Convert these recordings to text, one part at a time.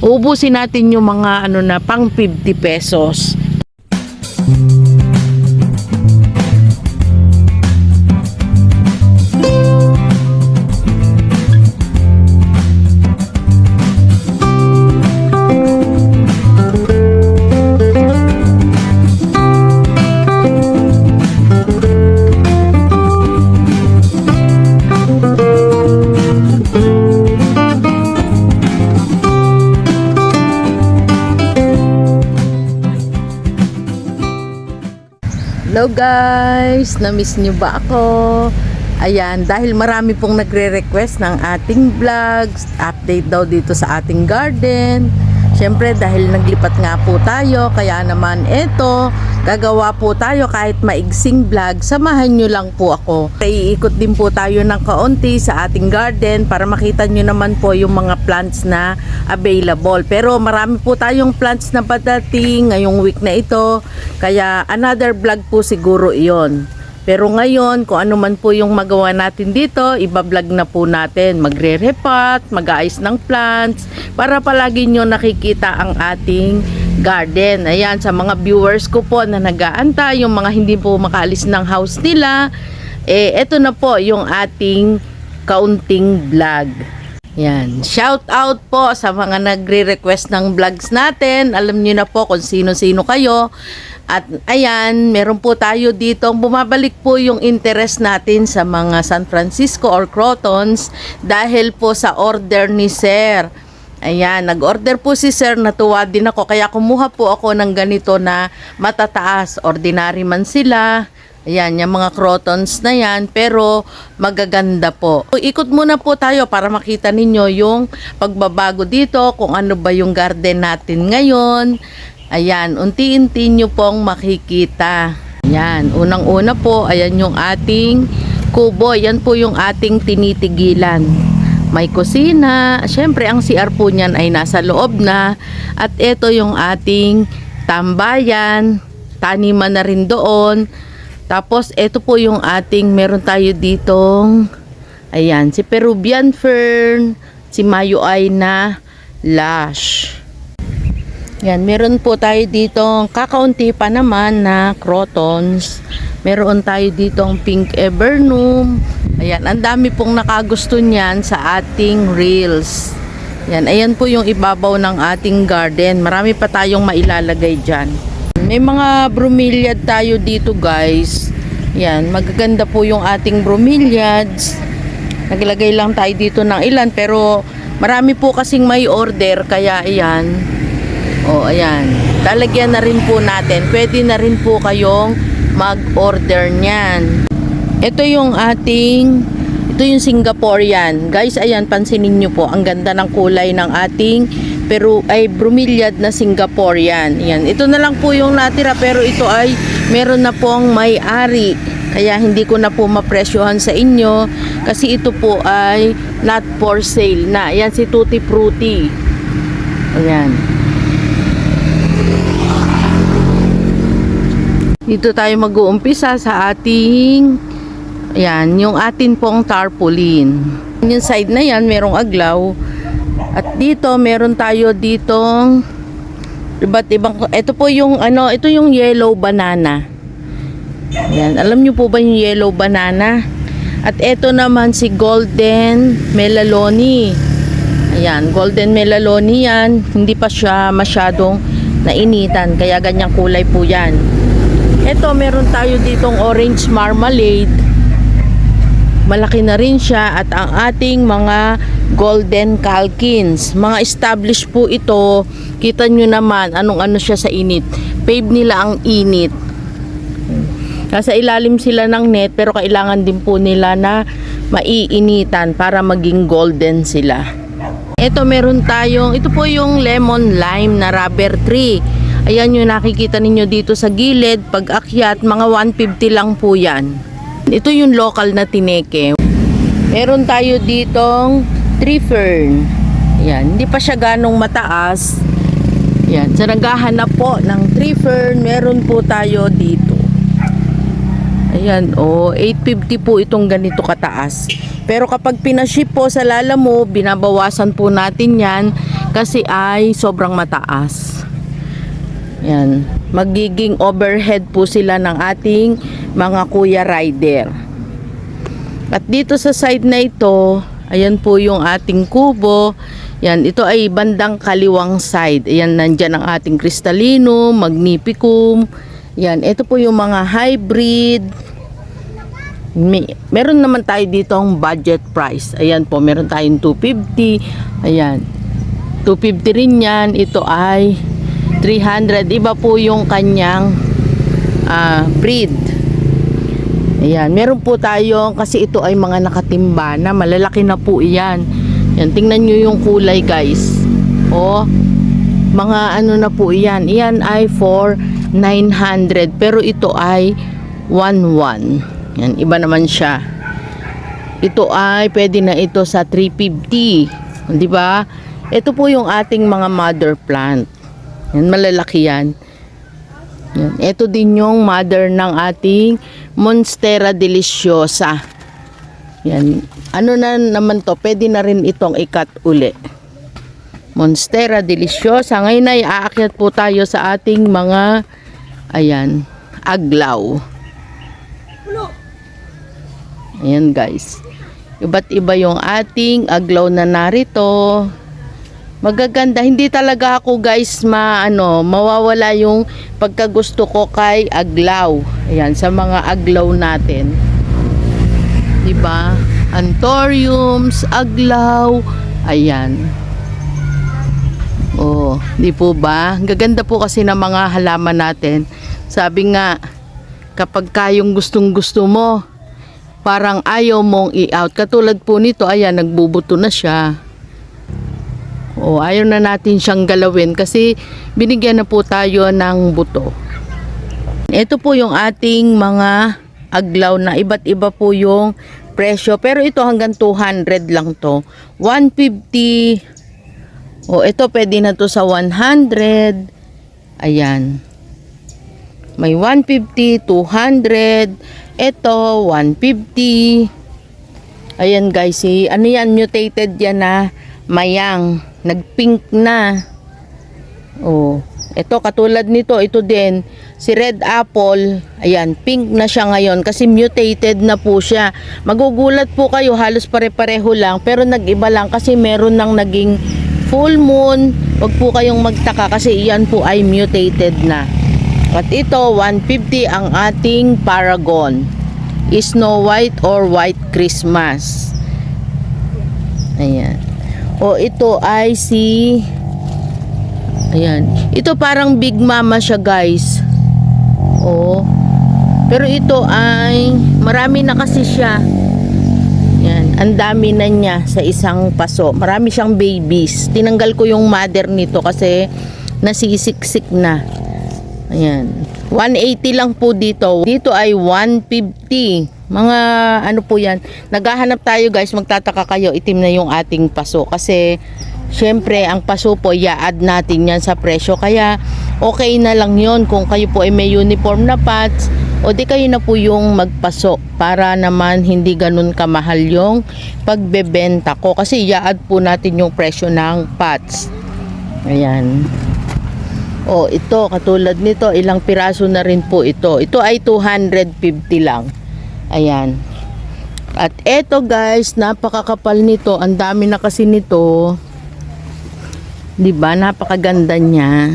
Uubusin natin yung mga ano na pang 50 pesos. Hello guys! Na-miss nyo ba ako? Ayan, dahil marami pong nagre-request ng ating vlogs, update daw dito sa ating garden. Siyempre dahil naglipat nga po tayo, kaya naman eto, gagawa po tayo kahit maigsing vlog, samahan nyo lang po ako. Iikot din po tayo ng kaunti sa ating garden para makita nyo naman po yung mga plants na available. Pero marami po tayong plants na padating ngayong week na ito, kaya another vlog po siguro iyon. Pero ngayon, kung ano man po yung magawa natin dito, iba-vlog na po natin. Magre-repot, mag-aayos ng plants, para palagi nyo nakikita ang ating garden. Ayan, sa mga viewers ko po na nag-aanta, yung mga hindi po makaalis ng house nila, eto na po yung ating kaunting vlog. Yan. Shout out po sa mga nagre-request ng vlogs natin. Alam niyo na po kung sino-sino kayo. At ayan, meron po tayo dito. Bumabalik po yung interest natin sa mga San Francisco or crotons dahil po sa order ni Sir. Ayan, nag-order po si Sir, natuwa din ako. Kaya kumuha po ako ng ganito na matataas. Ordinary man sila. Ayan, yung mga crotons na yan, pero magaganda po. Ikot muna po tayo para makita ninyo yung pagbabago dito, kung ano ba yung garden natin ngayon. Ayan, unti-unti nyo pong makikita. Ayan, unang-una po, ayan yung ating kubo. Yan po yung ating tinitigilan. May kusina. Siyempre, ang CR po niyan ay nasa loob na. At ito yung ating tambayan. Taniman na rin doon. Tapos, ito po yung ating, meron tayo ditong, ayan, si Peruvian fern, si Mayoay na lush. Yan, meron po tayo ditong kakaunti pa naman na crotons. Meron tayo ditong pink eburnum. Ayan, ang dami pong nakagusto niyan sa ating reels. Yan, ayan po yung ibabaw ng ating garden. Marami pa tayong mailalagay dyan. May mga bromeliad tayo dito guys. Yan, magaganda po yung ating bromeliads. Naglagay lang tayo dito ng ilan pero marami po kasing may order kaya ayan. O ayan, talagyan na rin po natin. Pwede na rin po kayong mag-order niyan. Ito yung Singaporean. Guys, ayan, pansinin nyo po. Ang ganda ng kulay ng ating bromeliad na Singaporean. Ayan, ito na lang po yung natira pero ito ay meron na pong may-ari. Kaya hindi ko na po mapresyohan sa inyo kasi ito po ay not for sale na. Ayan si Tutti Frutti. Ayan. Dito tayo mag-uumpisa sa ating, ayan, yung atin pong tarpaulin. Yung side na yan, merong aglaw. At dito, meron tayo ditong iba't ibang, ito po yung, ito yung yellow banana. Ayan, alam nyo po ba yung yellow banana? At ito naman si golden melaloni. Ayan, golden melaloni yan. Hindi pa siya masyadong nainitan, kaya ganyang kulay po yan. Ito, meron tayo ditong orange marmalade. Malaki na rin siya. At ang ating mga golden calkins. Mga established po ito. Kita nyo naman anong-ano siya sa init. Fave nila ang init. Nasa ilalim sila ng net pero kailangan din po nila na maiinitan para maging golden sila. Ito meron tayong, ito po yung lemon lime na rubber tree. Ayan yung nakikita ninyo dito sa gilid. Pag akyat, mga 150 lang po yan. Ito yung local na tineke. Meron tayo ditong tree fern. Ayan, hindi pa siya ganong mataas. Ayan, sa naghahanap po ng tree fern, meron po tayo dito. Ayan, 850 po itong ganito kataas. Pero kapag pinaship po sa Lalamove, binabawasan po natin yan kasi ay sobrang mataas. Yan. Magiging overhead po sila ng ating mga kuya rider. At dito sa side na ito, ayan po yung ating kubo. Yan, ito ay bandang kaliwang side. Ayan, nandyan ang ating Cristalino, Magnificum. Yan, ito po yung mga hybrid. Meron naman tayo dito ang budget price. Ayan po, meron tayong 250. Ayan, 250 rin yan. Ito ay 300. Iba po yung kanyang breed. Ayan, meron po tayo kasi ito ay mga nakatimba na malalaki na po iyan. Yan, tingnan nyo yung kulay guys. Mga ano na po iyan. Iyan ay for 900 pero ito ay 11. Yan, iba naman siya. Ito ay pwede na ito sa 350. Di ba? Ito po yung ating mga mother plant. Yan, malalaki yan. Yan. Ito din yung mother ng ating Monstera Deliciosa. Yan. Ano na naman to? Pwede na rin itong ikat uli. Monstera Deliciosa. Ngayon ay aakyat po tayo sa ating mga ayan, aglaw. Ayan guys. Iba't iba yung ating aglaw na narito. Magaganda. Hindi talaga ako guys mawawala yung pagkagusto ko kay aglaw. Ayan, sa mga aglaw natin. Diba? Anthuriums, aglaw. Ayan. Di po ba? Gaganda po kasi ng mga halaman natin. Sabi nga, kapag kayong gustong gusto mo, parang ayaw mong i-out. Katulad po nito, ayan, nagbubuto na siya. Ayaw na natin siyang galawin kasi binigyan na po tayo ng buto. Ito po yung ating mga aglaw na iba't iba po yung presyo. Pero ito hanggang 200 lang to. 150. Ito pwede na to sa 100. Ayan. May 150, 200. Ito, 150. Ayan guys, ano yan, mutated yan na mayang. Nagpink na. Ito katulad nito, ito din si red apple. Ayan, pink na siya ngayon kasi mutated na po siya. Magugulat po kayo, halos pare-pareho lang pero nag-iba lang kasi meron nang naging full moon. Huwag po kayong magtaka kasi iyan po ay mutated na. At ito 150 ang ating Paragon, Snow White or White Christmas. Ayan. Ito ay ayan. Ito parang Big Mama siya guys. Pero ito ay marami na kasi siya. Yan, ang dami na niya sa isang paso. Marami siyang babies. Tinanggal ko yung mother nito kasi nasisiksik na. Ayan. 180 lang po dito. Dito ay 150. Mga ano po yan. Naghahanap tayo guys. Magtataka kayo. Itim na yung ating paso. Kasi syempre ang paso po i-add natin yan sa presyo. Kaya okay na lang yon kung kayo po ay may uniform na pots. O di kayo na po yung magpaso. Para naman hindi ganun kamahal yung pagbebenta ko. Kasi i-add po natin yung presyo ng pots. Ayan. Ito, katulad nito, ilang piraso na rin po ito. Ito ay 250 lang. Ayan. At eto guys, napakakapal nito. Ang dami na kasi nito. 'Di ba? Napakaganda niya.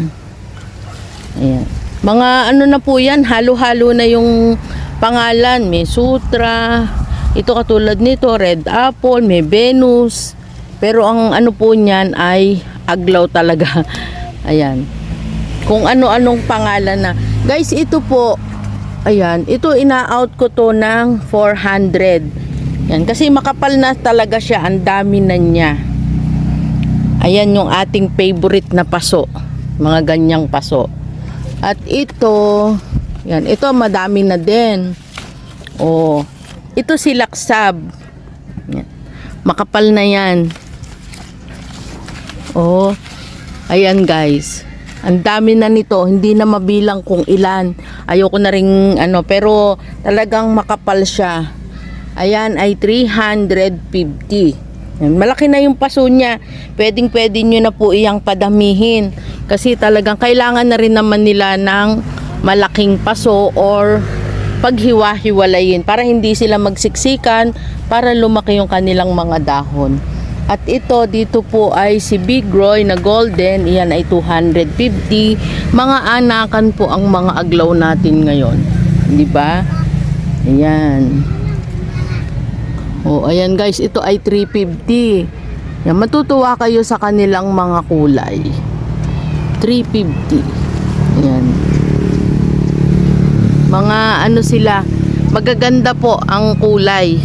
Ayan. Mga ano na po 'yan, halo-halo na yung pangalan. May Sutra. Ito katulad nito, Red Apple, may Venus. Pero ang ano po niyan ay aglaw talaga. Ayan. Kung ano-anong pangalan na. Guys, ito po, ayan, ito ina-out ko to ng 400. Yan, kasi makapal na talaga siya, ang dami na niya. Ayan yung ating favorite na paso. Mga ganyang paso. At ito, yan, ito madami na din. Ito si Laksab. Yan. Makapal na yan. Ayan guys. Ang dami na nito, hindi na mabilang kung ilan. Ayoko na ring pero talagang makapal siya. Ayan ay 350. Yan, malaki na yung paso niya. Pwede nyo na po iyang padamihin. Kasi talagang kailangan na rin naman nila ng malaking paso or paghiwa-hiwalayin para hindi sila magsiksikan, para lumaki yung kanilang mga dahon. At ito, dito po ay si Big Roy na golden. Iyan ay 250. Mga anakan po ang mga aglaw natin ngayon. Di ba? Ayan. Ayan guys, ito ay 350. Yan, matutuwa kayo sa kanilang mga kulay. 350. Ayan. Mga sila, magaganda po ang kulay.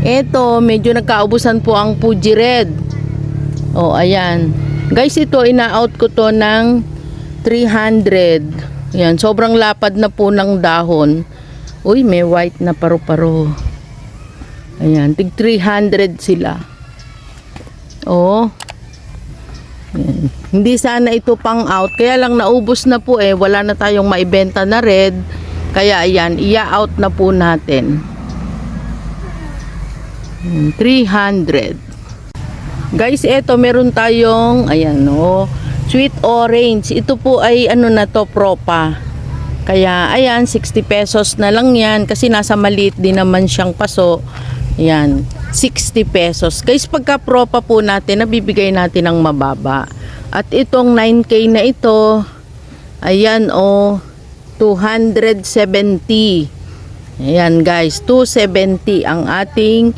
Ito, medyo nagkaubusan po ang Fuji Red. Ayan. Guys, ito, ina-out ko to ng 300. Ayan, sobrang lapad na po ng dahon. Uy, may white na paru-paro. Ayan, tig 300 sila. Ayan. Hindi sana ito pang out. Kaya lang naubos na po wala na tayong maibenta na red. Kaya ayan, ia-out na po natin. 300. Guys, eto meron tayong sweet orange. Ito po ay na to, propa. Kaya ayan, 60 pesos na lang yan kasi nasa maliit din naman siyang paso. Ayan, 60 pesos. Guys, pagka propa po natin, nabibigay natin ng mababa. At itong 9K na ito, ayan 270. Ayan guys, 270 ang ating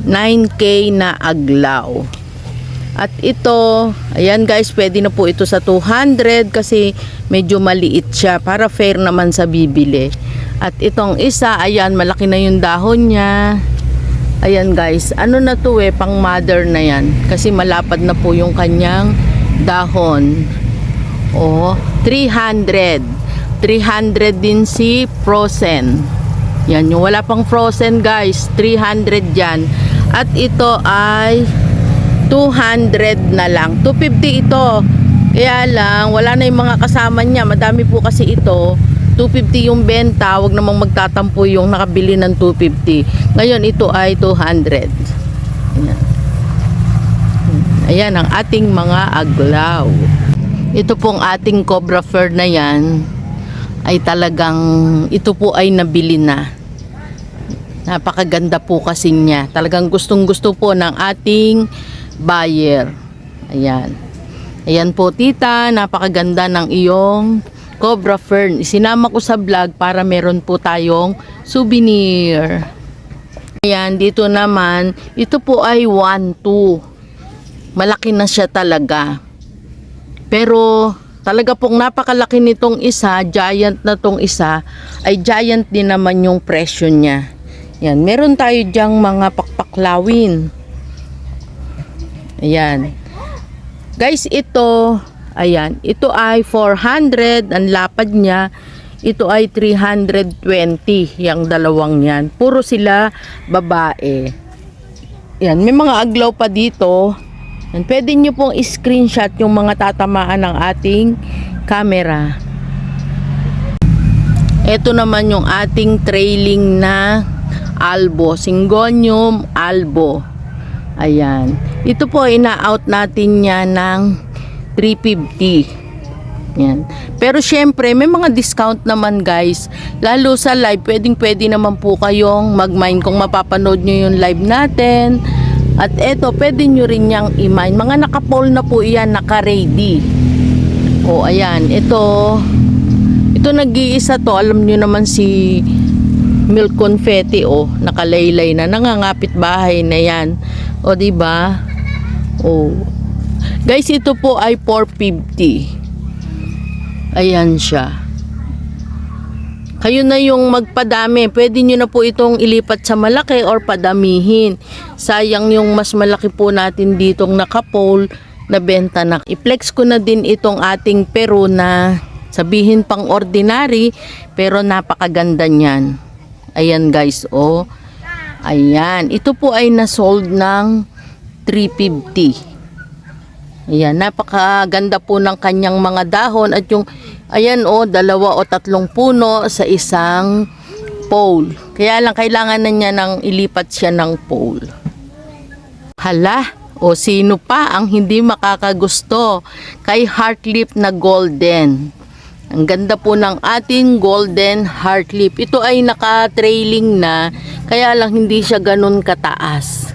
9K na aglaw. At ito, ayan guys, pwede na po ito sa 200 kasi medyo maliit siya para fair naman sa bibili. At itong isa, ayan, malaki na yung dahon niya. Ayan guys, na to pang mother na yan kasi malapad na po yung kanyang dahon. 300. 300 din si frozen. Yan, yung wala pang frozen guys, 300 yan. At ito ay 200 na lang. 250 ito. Kaya lang, wala na yung mga kasama niya. Madami po kasi ito. 250 yung benta. Huwag namang magtatampo yung nakabili ng 250. Ngayon, ito ay 200. Ayan. Ayan ang ating mga aglaw. Ito pong ating cobra fir na yan ay talagang, ito po ay nabili na. Napakaganda po kasi niya. Talagang gustong-gusto po ng ating buyer. Ayan. Ayan po tita, napakaganda ng iyong cobra fern. Isinama ko sa vlog para meron po tayong souvenir. Ayan, dito naman, ito po ay 1-2. Malaki na siya talaga. Pero talaga pong napakalaki nitong isa, giant na tong isa, ay giant din naman yung presyo niya. Yan, meron tayo diyang mga pakpaklawin. Ayan. Guys, ito, ayan, ito ay 400, ang lapad niya. Ito ay 320, yung dalawang yan. Puro sila babae. Yan, may mga aglaw pa dito. Yan, pwede nyo pong screenshot yung mga tatamaan ng ating camera. Ito naman yung ating trailing na albo, Syngonium albo. Ayan. Ito po, ina-out natin yan ng 350. Yan. Pero syempre, may mga discount naman guys. Lalo sa live, pwede naman po kayong mag-mine kung mapapanood nyo yung live natin. At eto, pwede nyo rin niyang i-mine. Mga naka-poll na po yan, naka-ready. Ayan. Ito nag-iisa to. Alam nyo naman si milk confetti, nakalaylay na, nangangapit bahay na yan. Diba? Guys, ito po ay 450. Ayan siya. Kayo na yung magpadami. Pwede nyo na po itong ilipat sa malaki or padamihin. Sayang yung mas malaki po natin ditong naka-pole na benta na. I-flex ko na din itong ating pero na sabihin pang ordinary, pero napakaganda niyan. Ayan guys, Ayan. Ito po ay na-sold ng 350. Ayan, napakaganda po ng kanyang mga dahon at yung, ayan o, 2 o 3 puno sa isang pole. Kaya lang kailangan na niya nang ilipat siya ng pole. Hala, o sino pa ang hindi makakagusto kay heartleaf na golden? Ang ganda po ng ating golden heartleaf. Ito ay naka-trailing na, kaya lang hindi siya ganun kataas.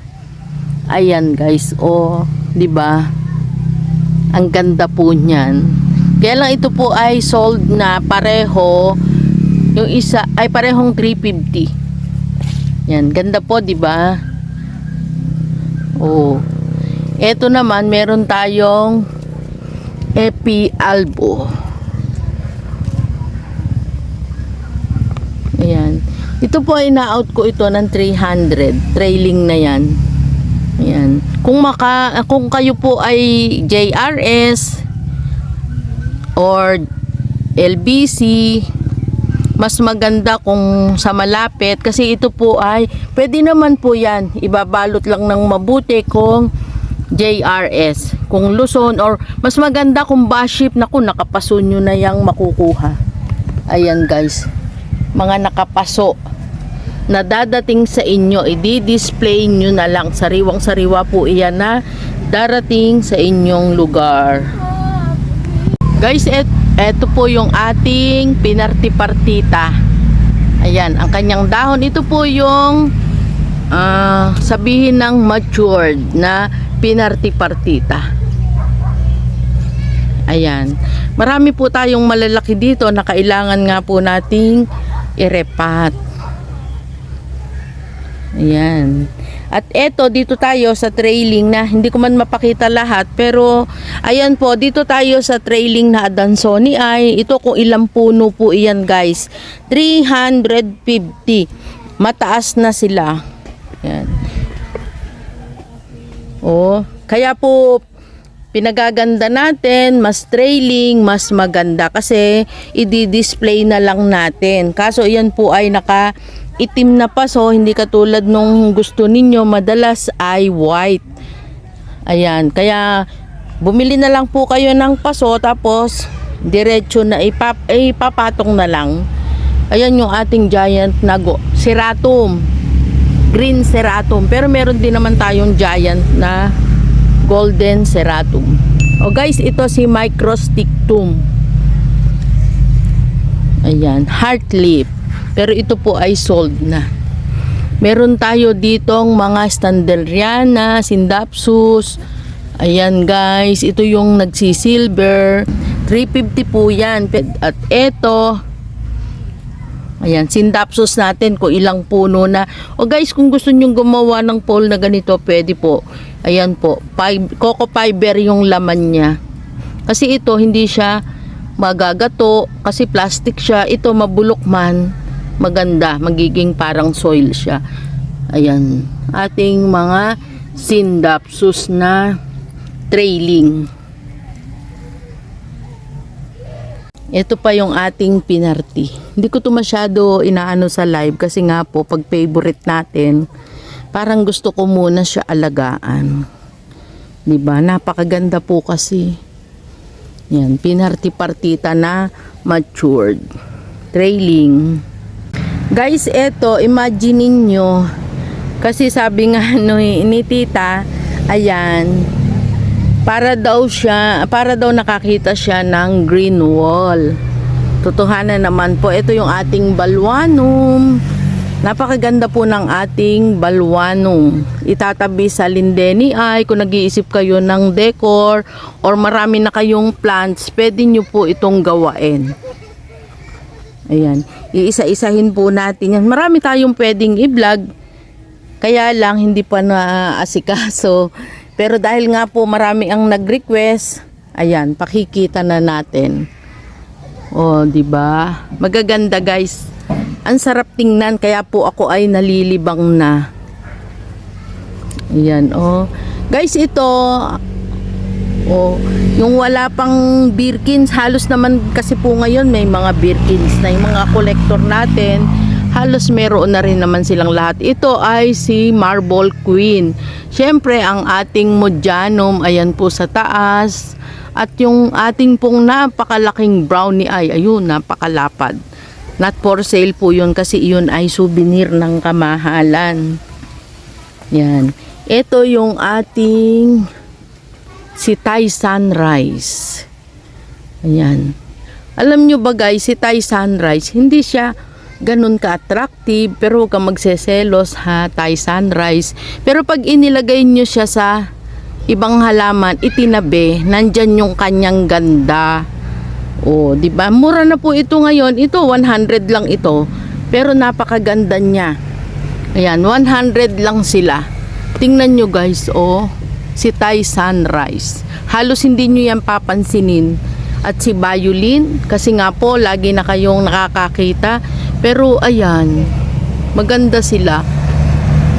Ayan guys, o, 'di ba? Ang ganda po niyan. Kaya lang ito po ay sold na pareho. Yung isa ay parehong 350. Yan, ganda po, 'di ba? Oh. Ito naman meron tayong Epi Albo. Ayan. Ito po ay na-out ko ito ng 300. Trailing na 'yan. Ayan. Kung kayo po ay JRS or LBC, mas maganda kung sa malapit kasi ito po ay pwede naman po yan. Ibabalot lang ng mabuti kung JRS. Kung Luzon or mas maganda kung baship, naku, nakapaso nyo na yung makukuha. Ayan guys. Mga nakapaso na dadating sa inyo, i-display nyo na lang, sariwang-sariwa po iyan na darating sa inyong lugar. Guys, eto po yung ating pinarti-partita. Ayan, ang kanyang dahon, ito po yung sabihin ng matured na pinarti-partita. Ayan, marami po tayong malalaki dito na kailangan nga po nating irepat. Ayan. At eto, dito tayo sa trailing na, hindi ko man mapakita lahat, pero ayan po, dito tayo sa trailing na Adansonii ay, ito kung ilang puno po iyan guys, 350. Mataas na sila. Ayan. Oh, kaya po, pinagaganda natin, mas trailing, mas maganda kasi i-display na lang natin. Kaso iyan po ay itim na paso, hindi katulad nung gusto ninyo, madalas ay white. Ayan, kaya bumili na lang po kayo ng paso tapos diretso na ipapatong na lang. Ayan yung ating giant na Ceratum, green Ceratum, pero meron din naman tayong giant na golden Ceratum. O guys, ito si Microstictum. Ayan, heartleaf. Pero ito po ay sold na. Meron tayo ditong mga Standeriana, Sindapsus. Ayan guys, ito yung nagsisilver. 350 po yan. At ito, ayan, Sindapsus natin kung ilang puno na. O guys, kung gusto nyong gumawa ng pole na ganito, pwede po. Ayan po, coco fiber yung laman niya. Kasi ito, hindi siya magagato. Kasi plastic siya. Ito, mabulok man, maganda, magiging parang soil siya. Ayan, ating mga Sindapsus na trailing. Ito pa yung ating pinarti. Hindi ko to masyado inaano sa live kasi nga po pag favorite natin, parang gusto ko muna siya alagaan. 'Di ba? Napakaganda po kasi. Yan, pinarti-partita na matured. Trailing. Guys, eto, imagine niyo kasi sabi nga ni tita, ayan, para daw nakakita siya ng green wall. Totohanan naman po, ito yung ating balwanum. Napakaganda po ng ating balwanum. Itatabi sa lindeni ay kung nag-iisip kayo ng decor or marami na kayong plants, pwede nyo po itong gawain. Ayan, iisa-isahin po natin yan. Marami tayong pwedeng i-vlog, kaya lang hindi pa naasikaso. Pero dahil nga po marami ang nag-request, ayan, pakikita na natin. Oh, 'di ba? Magaganda, guys. Ang sarap tingnan, kaya po ako ay nalilibang na. Ayan, oh. Guys, ito, oh, yung wala pang Birkins, halos naman kasi po ngayon may mga Birkins na yung mga collector natin. halos meron na rin naman silang lahat. Ito ay si Marble Queen. Siyempre, ang ating Modjanum, ayan po sa taas. At yung ating pong napakalaking brownie ay, ayun, napakalapad. Not for sale po yun kasi yun ay souvenir ng kamahalan. Yan. Ito yung ating si Thai Sunrise. Ayan. Alam nyo ba guys, si Thai Sunrise, hindi siya ganun ka-attractive, pero huwag kang magseselos ha, Thai Sunrise. Pero pag inilagay nyo siya sa ibang halaman, itinabi, nandyan yung kanyang ganda. O, di ba? Mura na po ito ngayon. Ito, 100 lang ito. Pero napakaganda niya. Ayan, 100 lang sila. Tingnan nyo guys, si Thai Sunrise. Halos hindi nyo yan papansinin. At si Violin, kasi nga po, lagi na kayong nakakakita. Pero, ayan, maganda sila.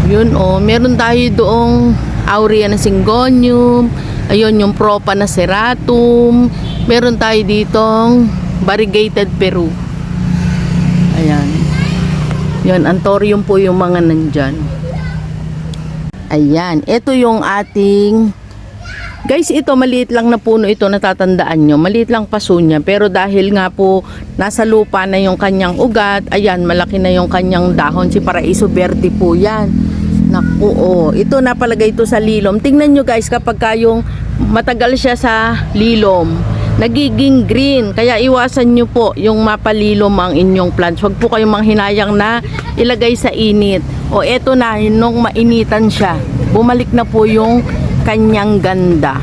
Yun, meron tayo doong Aurea na Syngonium. Ayun, yung Propa na Ceratum. Meron tayo ditong Variegated Peru. Ayan. Yun, Anthurium po yung mga nandyan. Ayan, ito yung ating... Guys, ito maliit lang na puno ito, natatandaan nyo. Maliit lang paso niya. Pero dahil nga po nasa lupa na yung kanyang ugat, ayan, malaki na yung kanyang dahon. Si Paraiso Verde po yan. Naku, ito napalagay ito sa lilom. Tingnan nyo guys, kapag kayong matagal siya sa lilom, nagiging green. Kaya iwasan nyo po yung mapalilom ang inyong plants. Huwag po kayong manghinayang na ilagay sa init. Eto na, nung mainitan siya, bumalik na po yung kanyang ganda.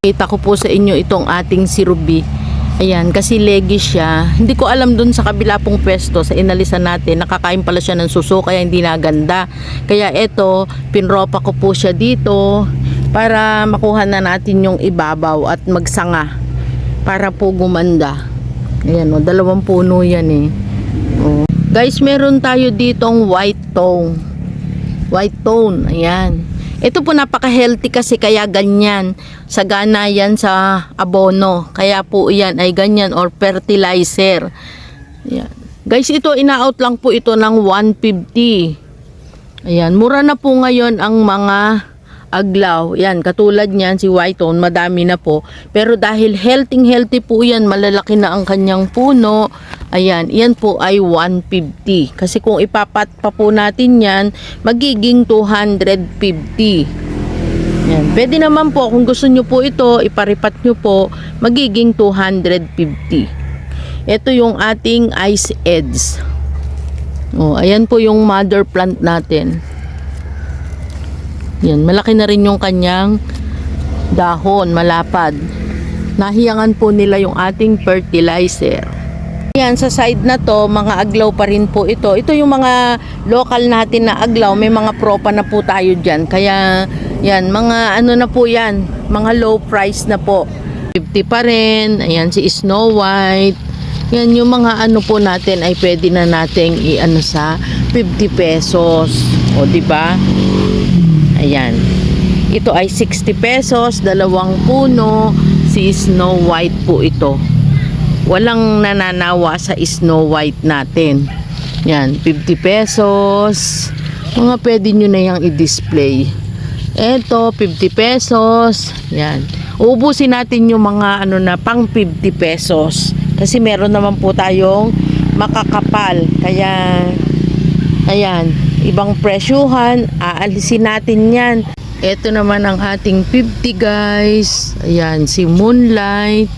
Kita ko po sa inyo itong ating si Ruby. Ayan, kasi leggy siya. Hindi ko alam dun sa kabila pong pwesto, sa inalisan natin, nakakain pala siya ng suso, kaya hindi naganda. Kaya eto, pinropa ko po siya dito para makuha na natin yung ibabaw at magsanga para po gumanda. Ayan, dalawang puno yan eh. Guys, meron tayo ditong white tone. White tone, ayan. Ito po napaka-healthy kasi kaya ganyan. Sagana yan sa abono. Kaya po yan ay ganyan or fertilizer. Yan. Guys, ito ina-out lang po ito ng 150. Ayan, mura na po ngayon ang mga aglaw. Yan, katulad niyan si Whitone, madami na po. Pero dahil healthy po yan, malalaki na ang kanyang puno. Ayan, yan po ay 150. Kasi kung ipapat pa po natin yan, magiging 250. Yan, pwede naman po kung gusto nyo po ito, iparipat nyo po, magiging 250. Ito yung ating ice edge. Oh, ayan po yung mother plant natin. Yan, malaki na rin yung kanyang dahon, malapad. Nahiyangan po nila yung ating fertilizer. Yan, sa side na to, mga aglaw pa rin po ito. Ito yung mga local natin na aglaw. May mga propa na po tayo dyan. Kaya, yan, mga ano na po yan. Mga low price na po. 50 pa rin. Ayan, si Snow White. Yan, yung mga ano po natin ay pwede na nating i-ano sa 50 pesos. O, diba? Ayan. Ito ay 60 pesos, dalawang puno. Si Snow White po ito. Walang nananawa sa Snow White natin. Yan, 50 pesos. Mga pwede nyo na yung i-display. Ito, 50 pesos. Yan. Uubusin natin yung mga ano na pang 50 pesos. Kasi meron naman po tayong makakapal. Kaya, ayan. Ibang presyuhan, aalisin natin yan. Ito naman ang ating 50 guys. Ayan, si Moonlight.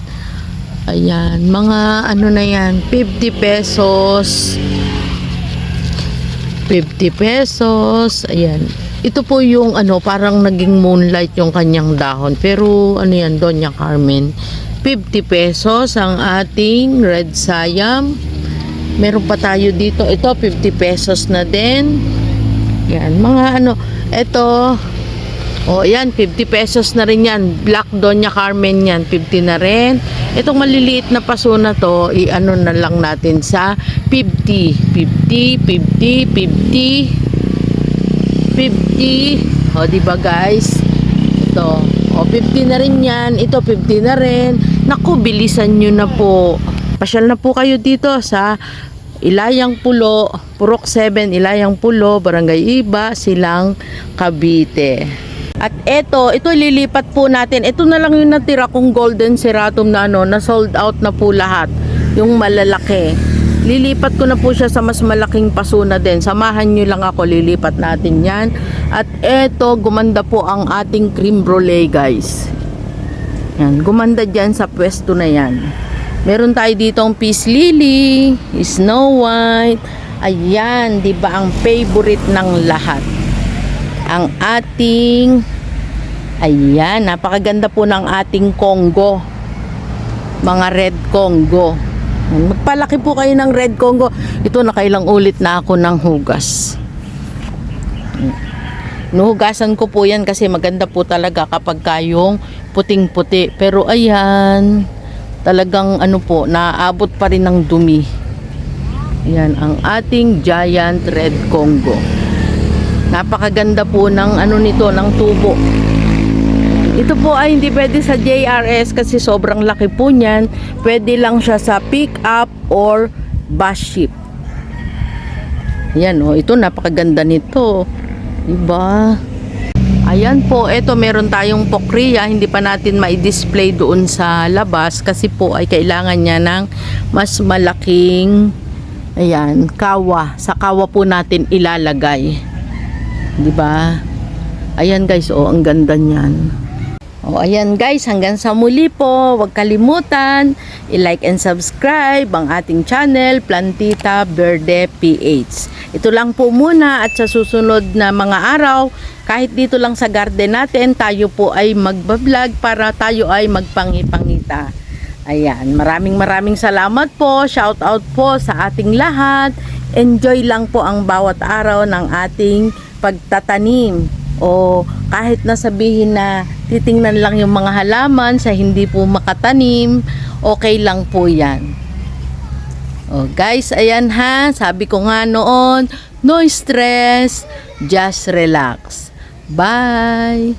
Ayan, mga ano na yan, 50 pesos. 50 pesos. Ayan. Ito po yung ano, parang naging Moonlight yung kanyang dahon. Pero ano yan, Doña Carmen. 50 pesos ang ating red siam. Meron pa tayo dito. Ito, 50 pesos na din. Yan, mga ano. Ito, oh, yan, 50 pesos na rin yan. Black Doña Carmen yan, 50 na rin. Itong maliliit na paso na to, i-ano na lang natin sa 50. 50, 50, 50, 50. O, diba guys? Ito. O, 50 na rin yan. Ito, 50 na rin. Naku, bilisan nyo na po. Pasyal na po kayo dito sa Ilayang Pulo, Purok 7, Ilayang Pulo, Barangay Iba, Silang, Cavite. At ito lilipat po natin. Ito na lang yung natira kong golden ceratum na ano, na sold out na po lahat. Yung malalaki. Lilipat ko na po siya sa mas malaking paso na din. Samahan nyo lang ako, lilipat natin yan. At ito, gumanda po ang ating cream brulee guys. Yan, gumanda dyan sa pwesto na yan. Meron tayo ditong peace lily, Snow White. Ayan, 'di ba ang favorite ng lahat? Ang ating ayan, napakaganda po ng ating Congo. Mga red Congo. Magpalaki po kayo ng red Congo. Ito nakailang ulit na ako ng hugas. Nuhugasan ko po 'yan kasi maganda po talaga kapag kayong puting-puti. Pero ayan, talagang ano po, naaabot pa rin ng dumi. Yan ang ating giant red Congo. Napakaganda po ng ano nito, ng tubo. Ito po ay hindi pwede sa JRS kasi sobrang laki po niyan. Pwede lang siya sa pick up or bus ship. Yan, oh, ito napakaganda nito. Diba? Ayan po, ito meron tayong pokriya, hindi pa natin ma-display doon sa labas kasi po ay kailangan niya ng mas malaking ayan, kawa. Sa kawa po natin ilalagay. 'Di ba? Ayan guys, oh, ang ganda niyan. Oh, ayan guys, hanggang sa muli po. Huwag kalimutan i-like and subscribe ang ating channel, Plantita Verde PH. Ito lang po muna at sa susunod na mga araw, kahit dito lang sa garden natin, tayo po ay magbablog para tayo ay magpangipangita. Ayan, maraming salamat po. Shout out po sa ating lahat. Enjoy lang po ang bawat araw ng ating pagtatanim. O kahit na sabihin na titingnan lang yung mga halaman sa hindi po makatanim, okay lang po yan. O guys, ayan ha, sabi ko nga noon, no stress, just relax. Bye!